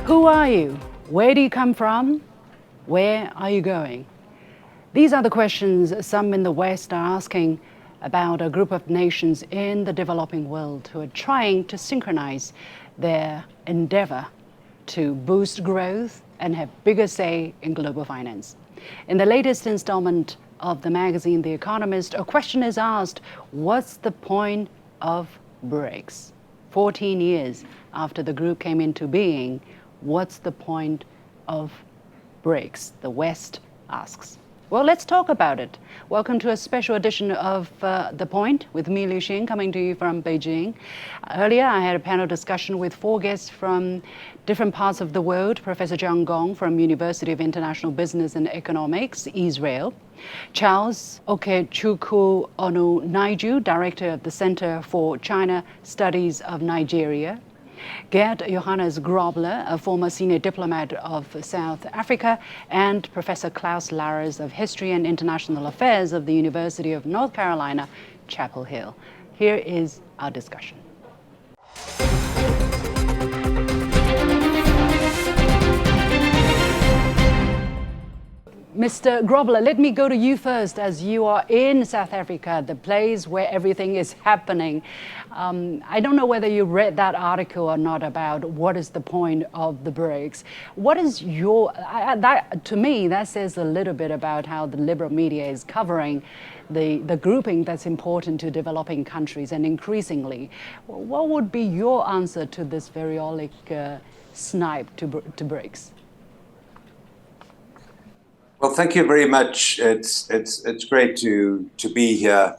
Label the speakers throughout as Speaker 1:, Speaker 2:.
Speaker 1: Who are you? Where do you come from? Where are you going? These are the questions some in the West are asking about a group of nations in the developing world who are trying to synchronize their endeavor to boost growth and have bigger say in global finance. In the latest installment of the magazine The Economist, a question is asked, what's the point of BRICS? 14 years after the group came into being, what's the point of BRICS? The West asks. Well, let's talk about it. Welcome to a special edition of The Point with me, Liu Xin, coming to you from Beijing. Earlier, I had a panel discussion with 4 guests from different parts of the world. Professor Gong from University of International Business and Economics, Israel. Charles Okechukwu Onunaiju, Director of the Center for China Studies of Nigeria. Gert Johannes Grobler, a former senior diplomat of South Africa, and Professor Klaus Larres of History and International Affairs of the University of North Carolina, Chapel Hill. Here is our discussion. Mr. Grobler, let me go to you first, as you are in South Africa, the place where everything is happening. I don't know whether you read that article or not about what is the point of the BRICS. What is your, to me, that says a little bit about how the liberal media is covering the grouping that's important to developing countries, and increasingly. What would be your answer to this vitriolic snipe to BRICS?
Speaker 2: Well, thank you very much. It's great to be here.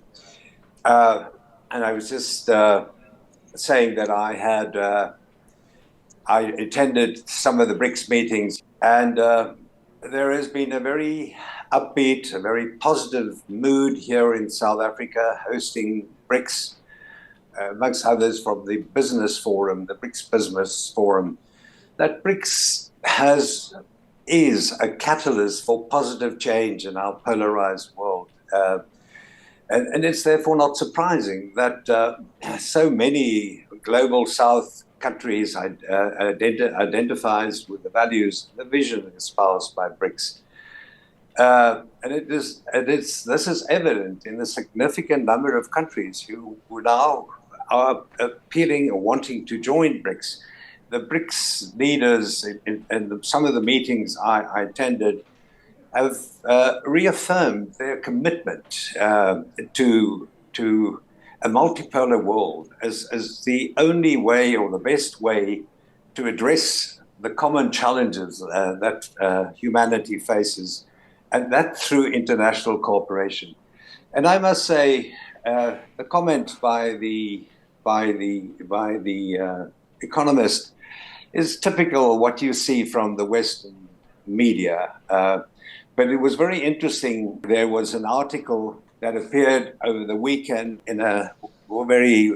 Speaker 2: And I was just saying that I attended some of the BRICS meetings, and there has been a very upbeat, a very positive mood here in South Africa, hosting BRICS, amongst others from the Business Forum, the BRICS Business Forum. That BRICS is a catalyst for positive change in our polarized world. And it's therefore not surprising that so many global South countries identifies with the values, the vision espoused by BRICS. And this is evident in the significant number of countries who now are appealing or wanting to join BRICS. The BRICS leaders in some of the meetings I attended have reaffirmed their commitment to a multipolar world as the only way or the best way to address the common challenges that humanity faces, and that through international cooperation. And I must say, the comment by the Economist is typical of what you see from the Western media. But it was very interesting. There was an article that appeared over the weekend in a very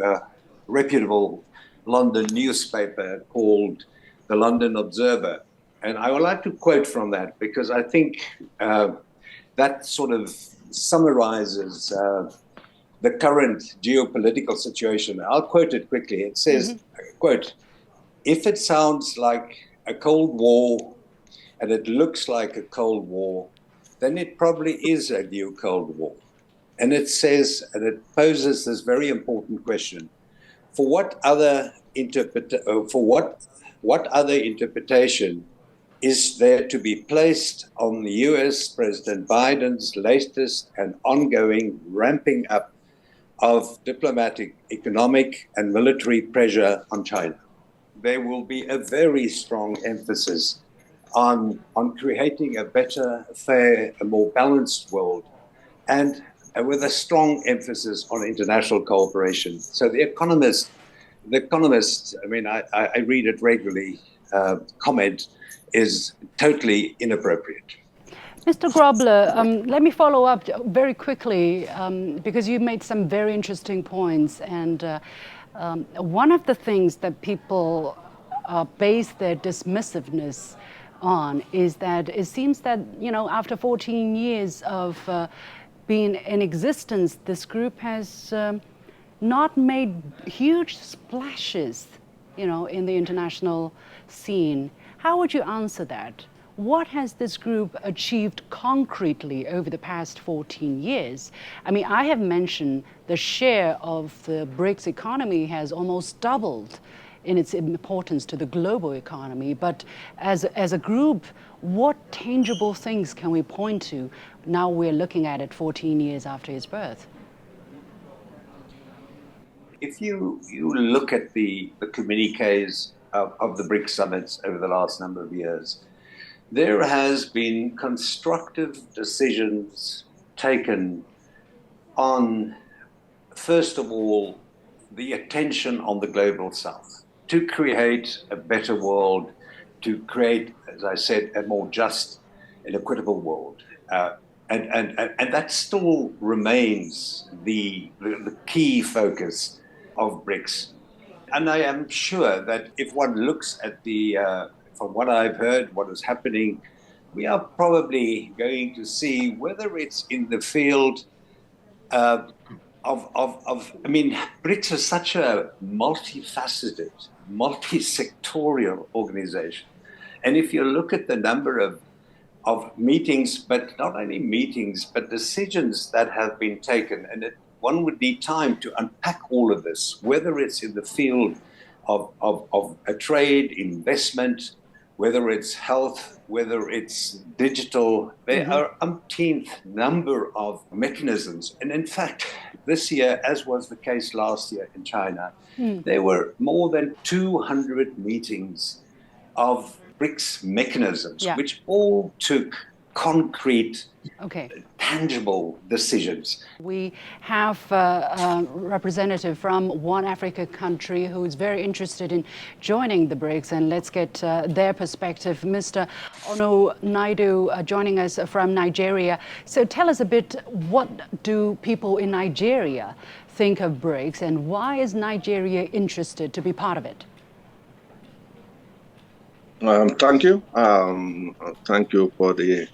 Speaker 2: reputable London newspaper called The London Observer. And I would like to quote from that, because I think that sort of summarizes the current geopolitical situation. I'll quote it quickly. It says, quote, "If it sounds like a Cold War and it looks like a Cold War, then it probably is a new Cold War." And it says, and it poses this very important question: for what other interpretation is there to be placed on the US President Biden's latest and ongoing ramping up of diplomatic, economic, and military pressure on China? There will be a very strong emphasis on creating a better, fair, a more balanced world, and with a strong emphasis on international cooperation. So the Economist, I mean, I read it regularly, comment is totally inappropriate.
Speaker 1: Mr. Grobler, let me follow up very quickly, because you made some very interesting points. And one of the things that people base their dismissiveness on is that it seems that, after 14 years of being in existence, this group has not made huge splashes in the international scene. How would you answer that? What has this group achieved concretely over the past 14 years? I mean, I have mentioned the share of the BRICS economy has almost doubled in its importance to the global economy. But as a group, what tangible things can we point to now we're looking at it 14 years after its birth?
Speaker 2: If you look at the communiques of the BRICS summits over the last number of years, there has been constructive decisions taken on, first of all, the attention on the global south to create a better world, to create, as I said, a more just and equitable world. And that still remains the key focus of BRICS. And I am sure that if one looks at from what I've heard, what is happening, we are probably going to see whether it's in the field I mean, BRICS is such a multifaceted, multi-sectorial organization. And if you look at the number of meetings, but not only meetings, but decisions that have been taken, and one would need time to unpack all of this, whether it's in the field of a trade, investment, whether it's health, whether it's digital. There are umpteenth number of mechanisms. And in fact, this year, as was the case last year in China, there were more than 200 meetings of BRICS mechanisms, which all took concrete, tangible decisions.
Speaker 1: We have a representative from one African country who is very interested in joining the BRICS, and let's get their perspective. Mr. Onunaiju joining us from Nigeria. So tell us a bit, what do people in Nigeria think of BRICS, and why is Nigeria interested to be part of it?
Speaker 3: Thank you. Thank you for the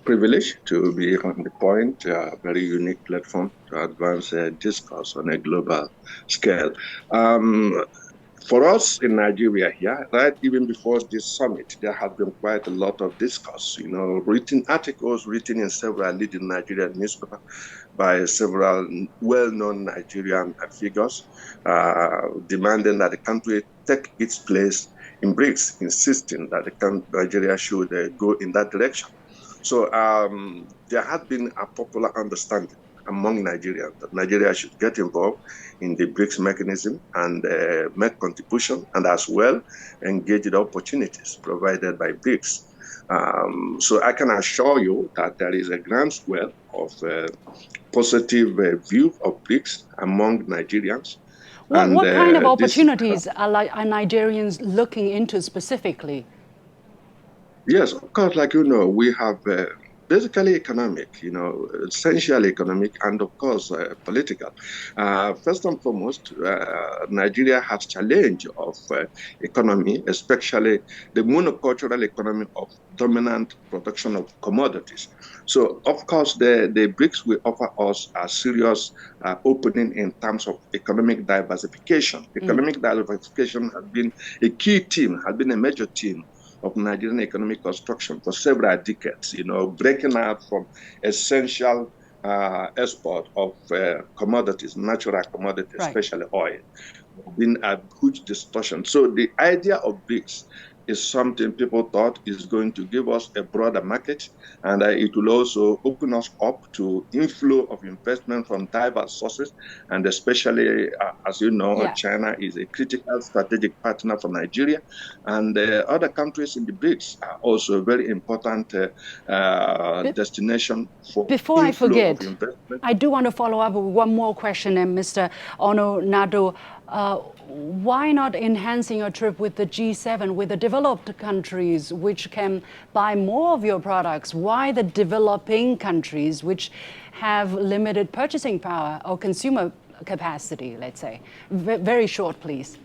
Speaker 3: privilege to be on the point, a very unique platform to advance a discourse on a global scale. For us in Nigeria here, right, even before this summit, there has been quite a lot of discourse, written articles written in several leading Nigerian newspapers by several well-known Nigerian figures, demanding that the country take its place in BRICS, insisting that Nigeria should go in that direction. So there has been a popular understanding among Nigerians that Nigeria should get involved in the BRICS mechanism and make contribution, and as well engage in opportunities provided by BRICS. So I can assure you that there is a groundswell of positive view of BRICS among Nigerians.
Speaker 1: What kind of opportunities are Nigerians looking into specifically?
Speaker 3: Yes, of course, like we have basically economic, essentially economic, and of course political. First and foremost, Nigeria has challenge of economy, especially the monocultural economy of dominant production of commodities. So, of course, the BRICS will offer us a serious opening in terms of economic diversification. Economic diversification has been a key theme, has been a major theme of Nigerian economic construction for several decades, breaking out from essential export of commodities, natural commodities, especially oil, been a huge distortion. So the idea of BRICS is something people thought is going to give us a broader market, and it will also open us up to inflow of investment from diverse sources, and especially, as you know, China is a critical strategic partner for Nigeria, and other countries in the BRICS are also a very important destination for
Speaker 1: Before I forget, I do want to follow up with one more question, and Mr. Onunaiju, why not enhancing your trip with the G7, with the developed countries, which can buy more of your products? Why the developing countries, which have limited purchasing power or consumer capacity, let's say? Very short, please.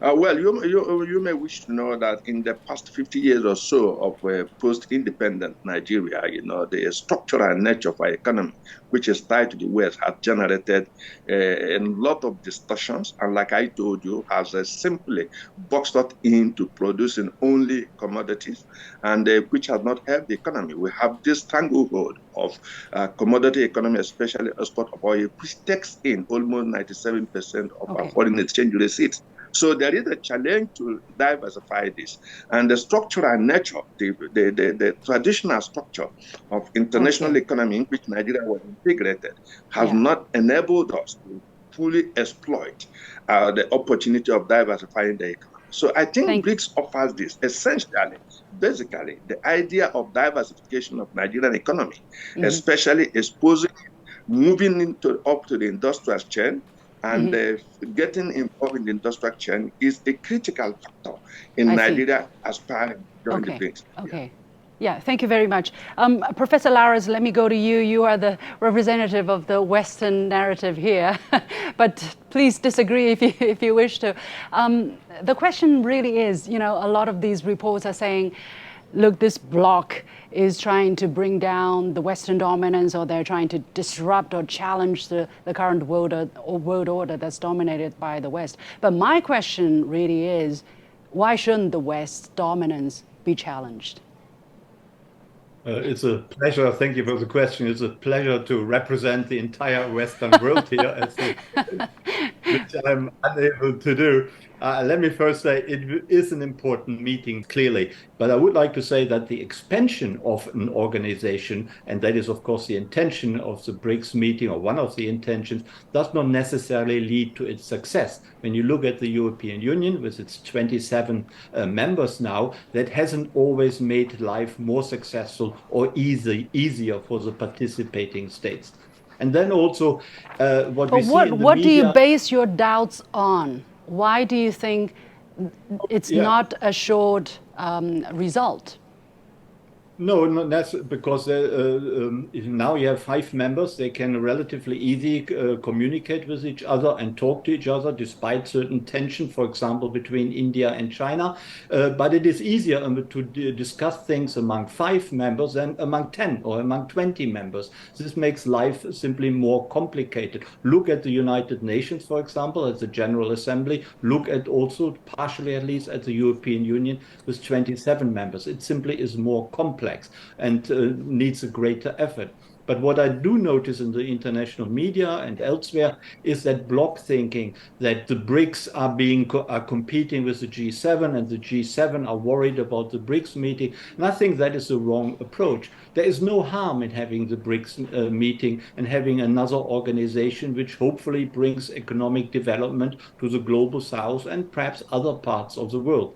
Speaker 3: Well, you may wish to know that in the past 50 years or so of post-independent Nigeria, the structural nature of our economy, which is tied to the West, has generated a lot of distortions. And like I told you, has simply boxed us into producing only commodities, and which has not helped the economy. We have this stranglehold of commodity economy, especially export of oil, which takes in almost 97% of our foreign exchange receipts. So there is a challenge to diversify this. And the structural nature, the traditional structure of international economy in which Nigeria was integrated has not enabled us to fully exploit the opportunity of diversifying the economy. So I think BRICS offers this essentially, basically, the idea of diversification of Nigerian economy, especially exposing, moving up to the industrial chain, and getting involved in the industrial chain is a critical factor in Nigeria aspiring to join the BRICS.
Speaker 1: Yeah, thank you very much. Professor Larres, let me go to you. You are the representative of the Western narrative here, but please disagree if you wish to. The question really is, a lot of these reports are saying, look, this bloc is trying to bring down the Western dominance, or they're trying to disrupt or challenge the current world order that's dominated by the West. But my question really is, why shouldn't the West's dominance be challenged?
Speaker 4: It's a pleasure. Thank you for the question. It's a pleasure to represent the entire Western world here, which I'm unable to do. Let me first say it is an important meeting, clearly, but I would like to say that the expansion of an organization, and that is, of course, the intention of the BRICS meeting, or one of the intentions, does not necessarily lead to its success. When you look at the European Union with its 27 members now, that hasn't always made life more successful or easier for the participating states. And then also what we see in the media...
Speaker 1: What do you base your doubts on? Why do you think it's not a short result?
Speaker 4: No, that's because now you have 5 members. They can relatively easily communicate with each other and talk to each other, despite certain tension, for example, between India and China. But it is easier to discuss things among 5 members than among 10 or among 20 members. This makes life simply more complicated. Look at the United Nations, for example, at the General Assembly. Look at also, partially at least, at the European Union with 27 members. It simply is more complex and needs a greater effort. But what I do notice in the international media and elsewhere is that bloc thinking, that the BRICS are competing with the G7, and the G7 are worried about the BRICS meeting. And I think that is the wrong approach. There is no harm in having the BRICS meeting and having another organization which hopefully brings economic development to the global south and perhaps other parts of the world.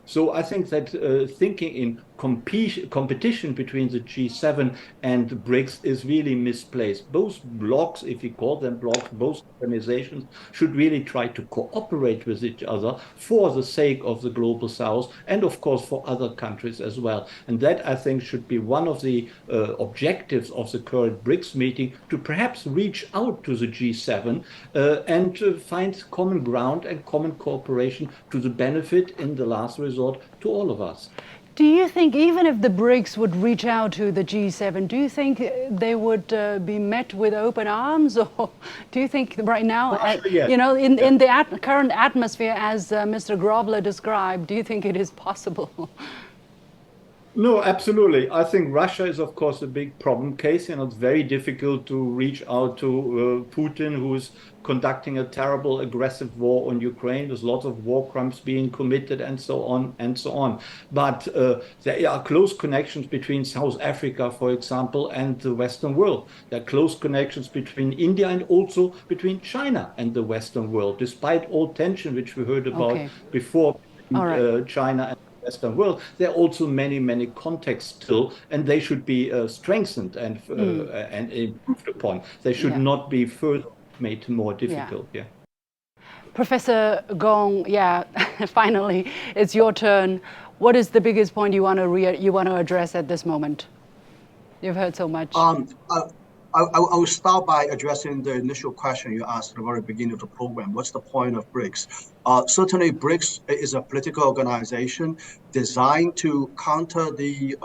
Speaker 4: So I think that thinking in competition between the G7 and the BRICS is really misplaced. Both blocs, if we call them blocs, both organizations should really try to cooperate with each other for the sake of the global south, and of course for other countries as well. And that, I think, should be one of the objectives of the current BRICS meeting, to perhaps reach out to the G7 and find common ground and common cooperation to the benefit, in the last resort, to all of us.
Speaker 1: Do you think, even if the BRICS would reach out to the G7, do you think they would be met with open arms? Or do you think right now, in the current atmosphere, as Mr. Grobler described, do you think it is possible?
Speaker 4: No, absolutely. I think Russia is, of course, a big problem case. It's very difficult to reach out to Putin, who is conducting a terrible, aggressive war on Ukraine. There's lots of war crimes being committed, and so on and so on. But there are close connections between South Africa, for example, and the Western world. There are close connections between India and also between China and the Western world, despite all tension which we heard about before China and Western world. There are also many contexts still, and they should be strengthened and improved upon. They should not be further made more difficult.
Speaker 1: Professor Gong, finally, it's your turn. What is the biggest point you want to address at this moment? You've heard so much.
Speaker 5: I will start by addressing the initial question you asked at the very beginning of the program. What's the point of BRICS? Certainly, BRICS is a political organization designed to counter the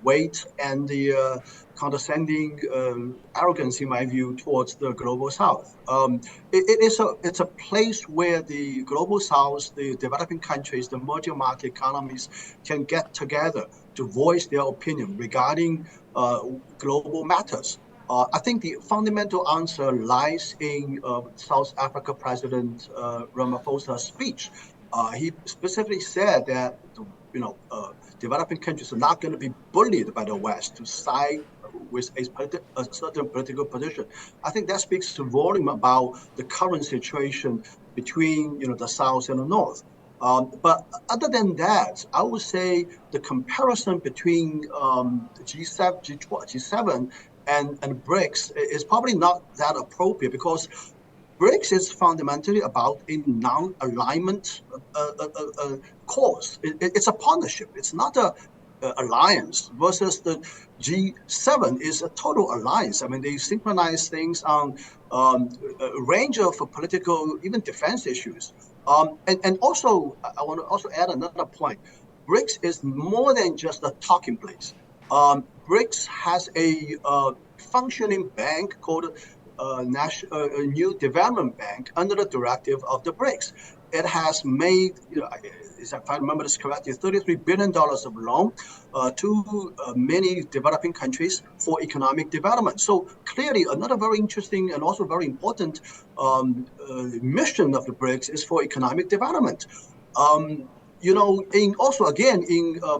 Speaker 5: weight and the condescending arrogance, in my view, towards the global South. It's a place where the global South, the developing countries, the emerging market economies can get together to voice their opinion regarding global matters. I think the fundamental answer lies in South Africa President Ramaphosa's speech. He specifically said that developing countries are not going to be bullied by the West to side with a certain political position. I think that speaks to volume about the current situation between the South and the North. But other than that, I would say the comparison between G7, G7 and BRICS is probably not that appropriate, because BRICS is fundamentally about a non-alignment cause. It's a partnership. It's not a alliance, versus the G7 is a total alliance. I mean, they synchronize things on a range of political, even defense issues. And also, I want to also add another point. BRICS is more than just a talking place. BRICS has a functioning bank called New Development Bank under the directive of the BRICS. It has made, if I remember this correctly, $33 billion of loan to many developing countries for economic development. So clearly, another very interesting and also very important mission of the BRICS is for economic development. In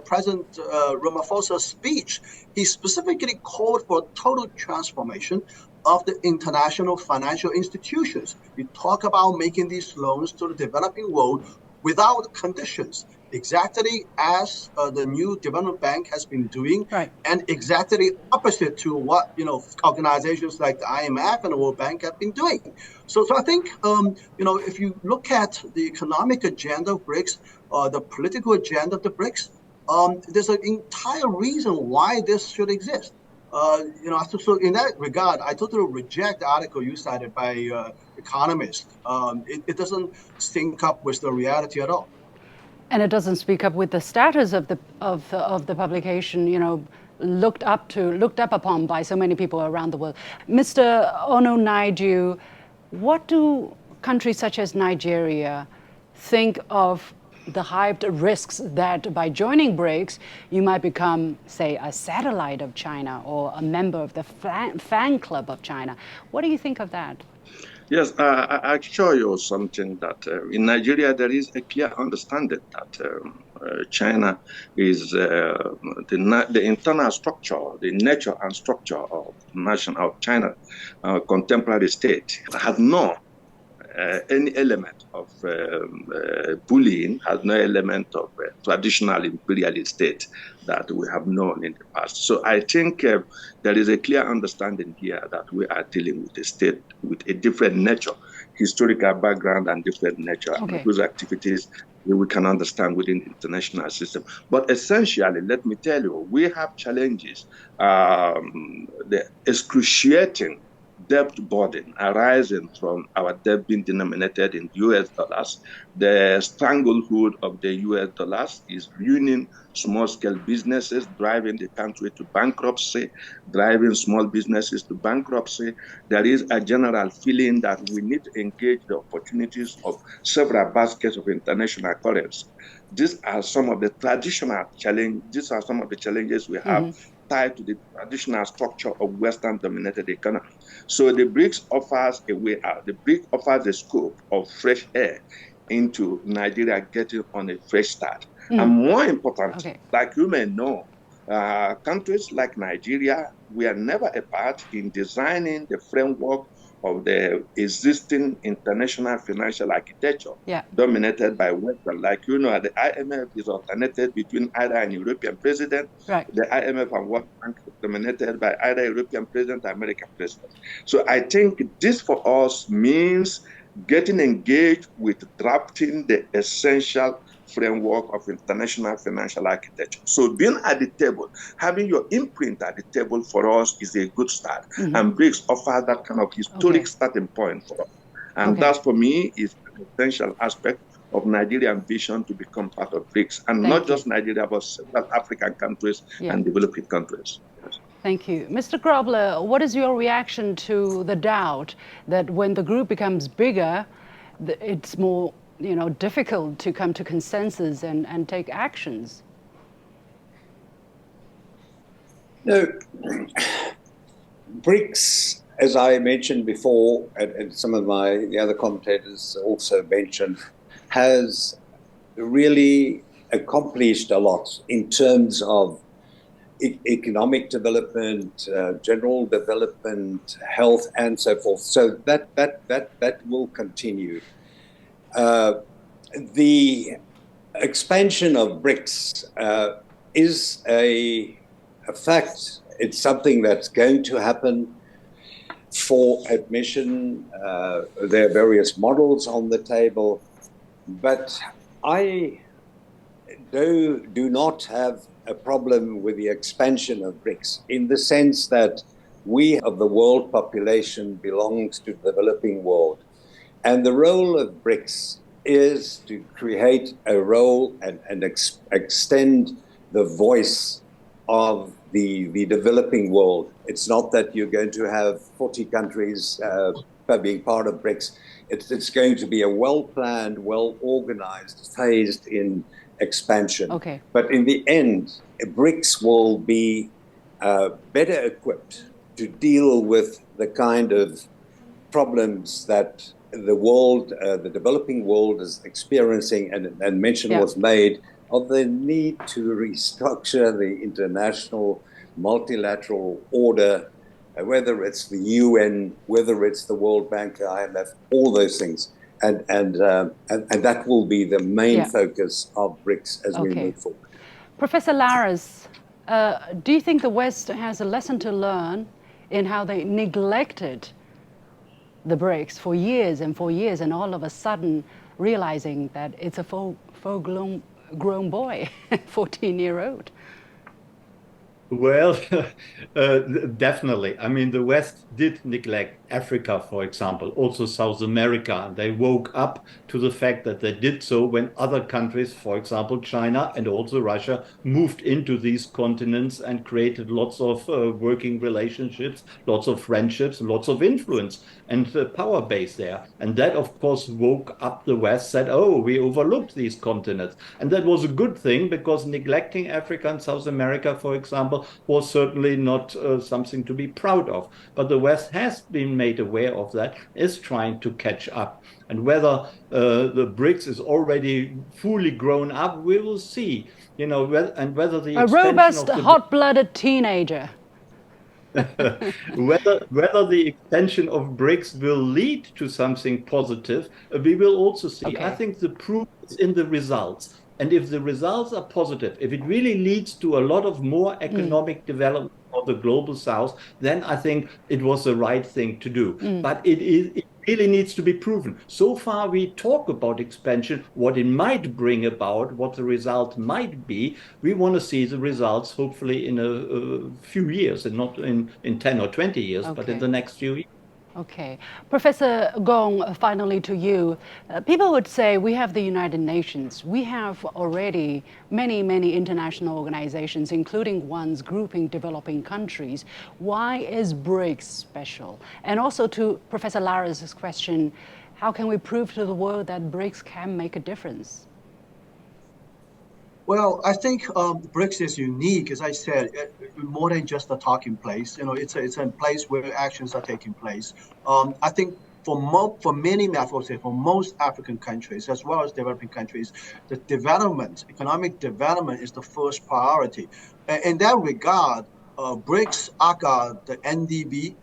Speaker 5: President Ramaphosa's speech, he specifically called for total transformation of the international financial institutions. We talk about making these loans to the developing world without conditions, exactly as the New Development Bank has been doing,
Speaker 1: right,
Speaker 5: and exactly opposite to what organizations like the IMF and the World Bank have been doing. So I think if you look at the economic agenda of BRICS, the political agenda of the BRICS, there's an entire reason why this should exist. So in that regard, I totally reject the article you cited by economists. It doesn't sync up with the reality at all.
Speaker 1: And it doesn't speak up with the status of the publication, looked up upon by so many people around the world. Mr. Onunaiju, what do countries such as Nigeria think of the hyped risks that by joining BRICS, you might become, say, a satellite of China or a member of the fan club of China? What do you think of that?
Speaker 3: Yes, I'll show you something that in Nigeria there is a clear understanding that China is the internal structure, the nature and structure of China, contemporary state, has no any element of bullying, has no element of traditional imperialist state that we have known in the past. So I think there is a clear understanding here that we are dealing with a state with a different nature, historical background and different nature,
Speaker 1: okay,
Speaker 3: whose activities we can understand within the international system. But essentially, let me tell you, we have challenges, the excruciating debt burden arising from our debt being denominated in US dollars. The stranglehold of the US dollars is ruining small-scale businesses, driving the country to bankruptcy, driving small businesses to bankruptcy. There is a general feeling that we need to engage the opportunities of several baskets of international currency. These are some of the traditional challenges. These are some of the challenges we have tied to the traditional structure of Western-dominated economy. So the BRICS offers a way out. The BRICS offers a scope of fresh air into Nigeria getting on a fresh start. And more important, like you may know, countries like Nigeria, we are never a part in designing the framework of the existing international financial architecture dominated by Western. Like you know, the IMF is alternated between either an European president, the IMF and World Bank is dominated by either European president or American president. So I think this for us means getting engaged with drafting the essential framework of international financial architecture. So being at the table, having your imprint at the table for us is a good start. And BRICS offers that kind of historic starting point for us. And that, for me, is an essential aspect of Nigerian vision to become part of BRICS. And not just Nigeria, but several African countries and developing countries. Yes.
Speaker 1: Thank you. Mr. Grobler, what is your reaction to the doubt that when the group becomes bigger, it's more difficult to come to consensus and take actions?
Speaker 2: No, BRICS, as I mentioned before, and some of the other commentators also mentioned, has really accomplished a lot in terms of economic development, general development, health, and so forth. So that will continue. The expansion of BRICS is a fact. It's something that's going to happen. For admission, there are various models on the table, but I do not have a problem with the expansion of BRICS in the sense that we of the world population belongs to the developing world. And the role of BRICS is to create a role and extend the voice of the developing world. It's not that you're going to have 40 countries being part of BRICS. It's going to be a well-planned, well-organized, phased-in expansion.
Speaker 1: Okay.
Speaker 2: But in the end, BRICS will be better equipped to deal with the kind of problems that the world, the developing world is experiencing, and mention was made of the need to restructure the international multilateral order, whether it's the UN, whether it's the World Bank, IMF, all those things. And that will be the main focus of BRICS as we move forward.
Speaker 1: Professor Larres, do you think the West has a lesson to learn in how they neglected the BRICS for years, and all of a sudden realizing that it's a full-grown boy, 14-year-old?
Speaker 4: Well, definitely. I mean, the West did neglect Africa, for example, also South America. They woke up to the fact that they did so when other countries, for example, China and also Russia, moved into these continents and created lots of working relationships, lots of friendships, lots of influence and power base there. And that, of course, woke up the West, said, oh, we overlooked these continents. And that was a good thing, because neglecting Africa and South America, for example, was certainly not something to be proud of. But the West has been made aware of that, is trying to catch up. And whether the BRICS is already fully grown up, we will see. You know, and whether the
Speaker 1: a robust, hot-blooded teenager.
Speaker 4: whether the extension of BRICS will lead to something positive, we will also see.
Speaker 1: Okay.
Speaker 4: I think the proof is in the results. And if the results are positive, if it really leads to a lot of more economic development of the global South, then I think it was the right thing to do. But it really needs to be proven. So far, we talk about expansion, what it might bring about, what the result might be. We want to see the results, hopefully, in a few years, and not in 10 or 20 years, but in the next few years.
Speaker 1: Okay. Professor Gong, finally to you. People would say we have the United Nations. We have already many, many international organizations, including ones grouping developing countries. Why is BRICS special? And also to Professor Larres' question, how can we prove to the world that BRICS can make a difference?
Speaker 5: Well, I think BRICS is unique, as I said, more than just a talking place. You know, it's a place where actions are taking place. I think for most African countries, as well as developing countries, the economic development is the first priority. In that regard, BRICS, ACA, the NDB,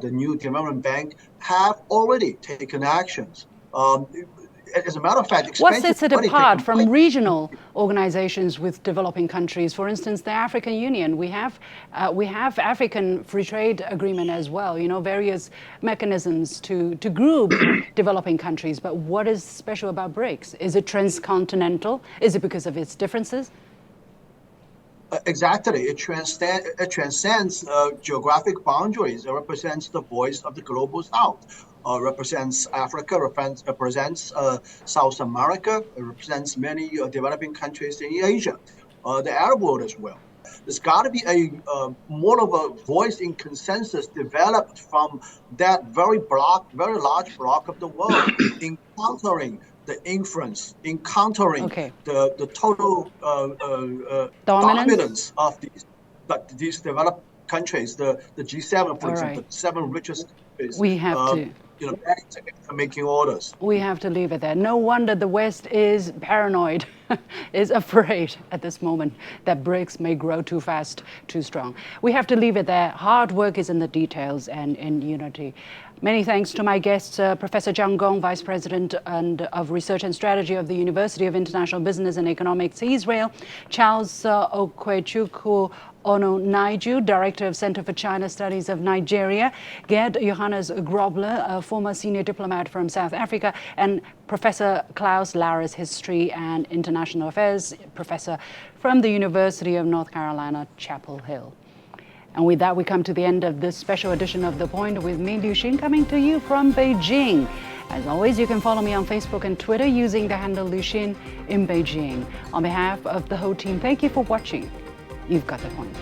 Speaker 5: the New Development Bank, have already taken actions. as a matter of fact,
Speaker 1: what sets it apart from regional organizations with developing countries? For instance, the African Union. We have African free trade agreement as well. You know, various mechanisms to group developing countries. But what is special about BRICS? Is it transcontinental? Is it because of its differences?
Speaker 5: Exactly. It transcends geographic boundaries. It represents the voice of the global South. Represents Africa, represents South America, it represents many developing countries in Asia, the Arab world as well. There's got to be a more of a voice in consensus developed from that very large block of the world, encountering the influence, encountering the total dominance of these developed countries, the G7, for example, the 7 richest countries.
Speaker 1: We have to.
Speaker 5: Making orders.
Speaker 1: We have to leave it there. No wonder the West is paranoid, is afraid at this moment that BRICS may grow too fast, too strong. We have to leave it there. Hard work is in the details and in unity. Many thanks to my guests, Professor Gong, Vice President of Research and Strategy of the University of International Business and Economics, Israel, Charles Okechukwu, Onunaiju, Director of Center for China Studies of Nigeria, Gert Johannes Grobler, a former senior diplomat from South Africa, and Professor Klaus, Larres, History and International Affairs Professor from the University of North Carolina, Chapel Hill. And with that, we come to the end of this special edition of The Point with me, Liu Xin, coming to you from Beijing. As always, you can follow me on Facebook and Twitter using the handle Liu Xin in Beijing. On behalf of the whole team, thank you for watching. You've got the point.